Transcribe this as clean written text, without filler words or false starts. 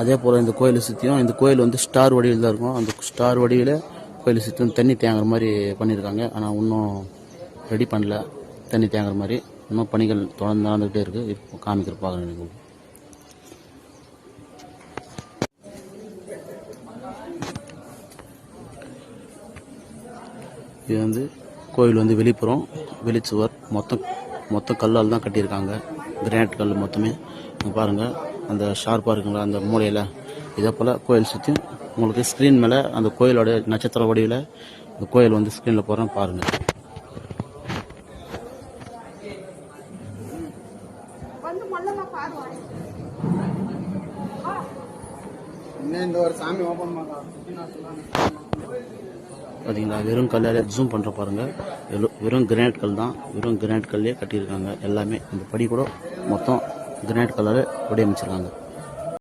அதே போல் இந்த கோயிலை சுற்றியும் இந்த கோயில் வந்து ஸ்டார் வடிவில் தான் இருக்கும். அந்த ஸ்டார் வடிவில் கோயிலை சுற்றியும் தண்ணி தேங்குற மாதிரி பண்ணியிருக்காங்க. ஆனால் இன்னும் ரெடி பண்ணல தண்ணி தேங்குற மாதிரி. இன்னும் பணிகள் தொடர்ந்து நடந்துகிட்டே இருக்குது. இப்போ காமிக்கிற பார்க்குறேன். இது வந்து கோயில் வந்து வெளிப்புறம் வெளிச்சுவர் மொத்தம் கல்லால் தான் கட்டியிருக்காங்க. கிரானைட் கல் மொத்தமே பாருங்கள். அந்த ஷார்ப்பாக இருக்குங்களா அந்த மூலையில். இதே போல் கோயில் சுற்றி உங்களுக்கு ஸ்க்ரீன் மேலே அந்த கோயிலோட நட்சத்திர வடிவில் அந்த கோயில் வந்து ஸ்க்ரீனில் போகிறேன் பாருங்கள். பார்த்தீங்களா, வெறும் கல்லால் ஜூம் பண்ணுற பாருங்கள். வெறும் கிரானைட் கல் தான். வெறும் கிரானைட் கல்லே கட்டியிருக்காங்க எல்லாமே. இந்த படி கூட மொத்தம் கிரானைட் கல்லால் வடிவமைச்சிருக்காங்க.